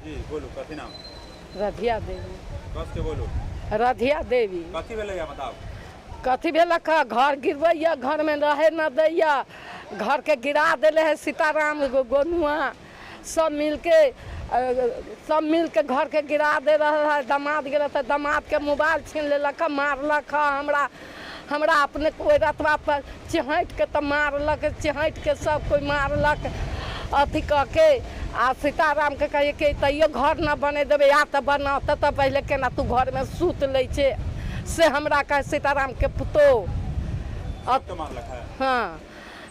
जी बोलू कथी नाम? रधिया देवी। कस के बोलू। रधिया देवी। कथी भेलैया बताओ? कथी भेलक ह? घर गिरवैया, घर में रहे न दैया, घर के गिरा दिले है सीताराम गोनुआ सब मिल के घर के गिरा दे रहा है। दामाद गिरा था, दामाद के मोबाइल छीन लेलक, मारलक हमरा अपने कोई रतवा पर चिहट के तो मारलक, चिहट के सब कोई मारलक अथी कह के। आ सीताराम के कहे कि तैयो घर न बने देवे, या तो बना तो पहले केना तू घर में सूत ले छे से हमरा कहे सीताराम के पुतो। हाँ,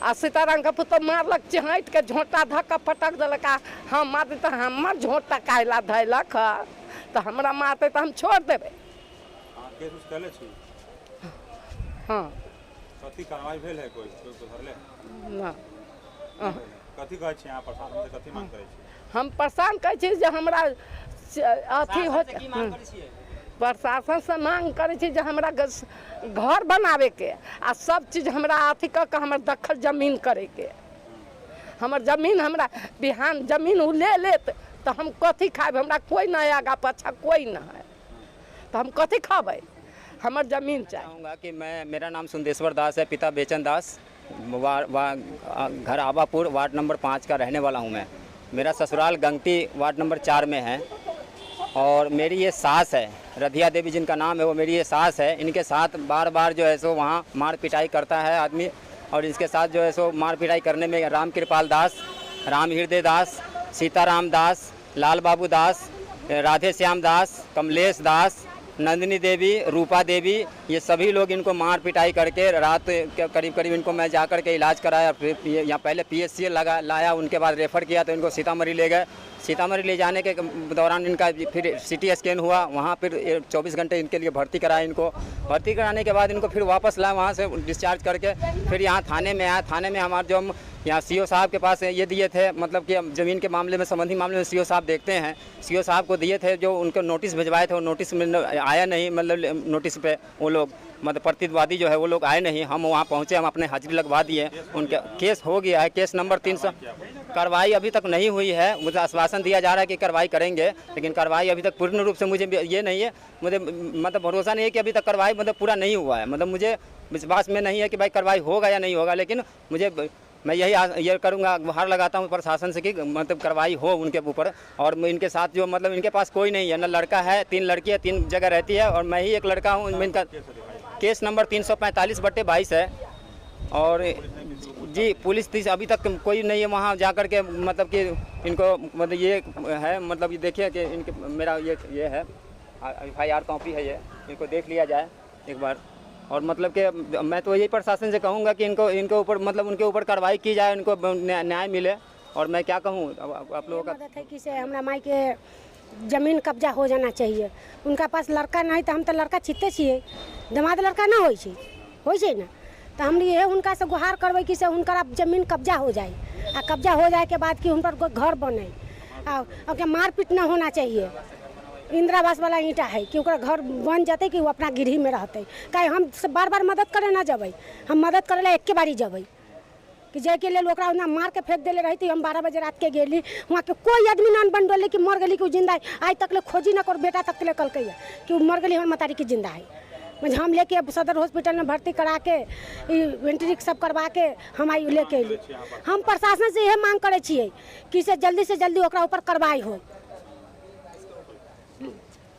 आ सीताराम के पुतो मारलक, चिहट के झोंटा धक्का पटक दिलक। हम मारते तो हमर झोंटा काहेला धैलक ह, तो हमरा मारते तो हम छोड़ देवे। हाँ, कथी कार्रवाई भेल है? कोई धरले ना कथी कहै छी? यहाँ प्रशासन से कथी मांग करै छी? हम परेशान कहै छी जे हमरा अथी हो, प्रशासन से मांग करे छी जे हमरा घर बनावे के आ सब चीज हमरा अथी क के हमर दखल जमीन करे के। हमर जमीन हमरा बिहान जमीन उ ले लेत तो हम कथी खाब? हमरा कोई ना आगा पाछा कोई ना है तो हम कथी खाबे? हमर जमीन चाहिए। कि मेरा नाम सुंदेश्वर दास है, पिता बेचन दास, घर आबापुर वार्ड नंबर 5 का रहने वाला हूँ मैं। मेरा ससुराल गंगटी वार्ड नंबर 4 में है और मेरी ये सास है, रधिया देवी जिनका नाम है, वो मेरी ये सास है। इनके साथ बार बार जो है सो वहाँ मार पिटाई करता है आदमी, और इसके साथ जो है सो मार पिटाई करने में राम कृपाल दास, राम हृदय दास, सीताराम दास, लाल बाबू दास, राधे श्याम दास, कमलेश दास, नंदिनी देवी, रूपा देवी, ये सभी लोग इनको मार पिटाई करके रात के करीब इनको मैं जाकर के इलाज कराया। फिर यहाँ पहले PSC लाया, उनके बाद रेफ़र किया तो इनको सीतामढ़ी ले गए। सीतामढ़ी ले जाने के दौरान इनका फिर CT स्कैन हुआ, वहाँ फिर 24 घंटे इनके लिए भर्ती कराया। इनको भर्ती कराने के बाद इनको फिर वापस लाया, वहाँ से डिस्चार्ज करके फिर यहाँ थाने में आया। थाने में हमारे जो हम यहाँ CO साहब के पास ये दिए थे, मतलब कि ज़मीन के मामले में, संबंधी मामले में CO साहब देखते हैं, CO साहब को दिए थे, जो उनको नोटिस भिजवाए थे वो नोटिस में आया नहीं। मतलब नोटिस पे वो लोग, मतलब प्रतिवादी जो है वो लोग आए नहीं। हम वहाँ पहुँचे, हम अपने हाजिरी लगवा दिए। उनके केस हो गया है, केस नंबर 300। कार्रवाई अभी तक नहीं हुई है। मुझे आश्वासन दिया जा रहा है कि कार्रवाई करेंगे, लेकिन कार्रवाई अभी तक पूर्ण रूप से मुझे ये नहीं है, मुझे मतलब भरोसा नहीं है कि अभी तक कार्रवाई मतलब पूरा नहीं हुआ है। मतलब मुझे विश्वास में नहीं है कि भाई कार्रवाई होगा या नहीं होगा, लेकिन मैं ये करूँगा, गुहार लगाता हूँ प्रशासन से कि मतलब कार्रवाई हो उनके ऊपर। और इनके साथ जो मतलब इनके पास कोई नहीं है, ना लड़का है, 3 लड़की है, 3 जगह रहती है और मैं ही एक लड़का हूँ। इनका केस नंबर 345/22 है। और जी पुलिस अभी तक कोई नहीं है वहाँ जा कर के, मतलब कि इनको मतलब ये है, मतलब ये देखिए कि इनके मेरा ये है FIR कॉपी है, ये इनको देख लिया जाए एक बार। और मतलब कि मैं तो यही प्रशासन से कहूँगा कि इनके ऊपर मतलब उनके ऊपर कार्रवाई की जाए, इनको न्याय मिले। और मैं क्या कहूँ, आप लोगों का मदद है कि से हमारा माई के जमीन कब्जा हो जाना चाहिए। उनका पास लड़का नहीं तो हम तो लड़का छिते छिए, दामाद लड़का ना हो ना, तो हम ये उनका से गुहार करबै कि से उनका जमीन कब्जा हो जाए। आ कब्जा हो जाए के बाद कि उन पर घर बने, और मारपीट ना होना चाहिए। इंदिरा आवास वाला ईंटा है कि ओकरा घर बन जाते कि वो अपना गिरही में रहते। काहे हम बार बार मदद करे ना जबै, हम मदद करे ला एक बारी जबै कि जाए के लिए ओकरा उन्हें मार के फेंक देले रहती। हम 12 बजे रात के गेली, वहाँ के कोई आदमी ना बन डोले कि मर गली कि जिंदा है। आज तक ले खोजी ना कर, बेटा तक ले कल कहिए कि मर गली, हम मतारी की जिंदा है। मुझे हम लेके सदर हॉस्पिटल में भर्ती करा के वेंट्रिक सब करवा के हम आई लेके अली। हम प्रशासन से यह मांग करे छिए कि से जल्दी ओकरा ऊपर कार्रवाई हो।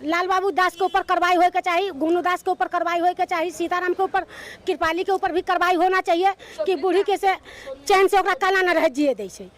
लाल बाबू दास के ऊपर कार्रवाई होए के चाहिए, गोनू दास के ऊपर कार्रवाई होए के चाहिए, सीताराम के ऊपर, कृपाली के ऊपर भी कार्रवाई होना चाहिए कि बूढ़ी के से चैन से ओकरा काला न रह जिए दै छै।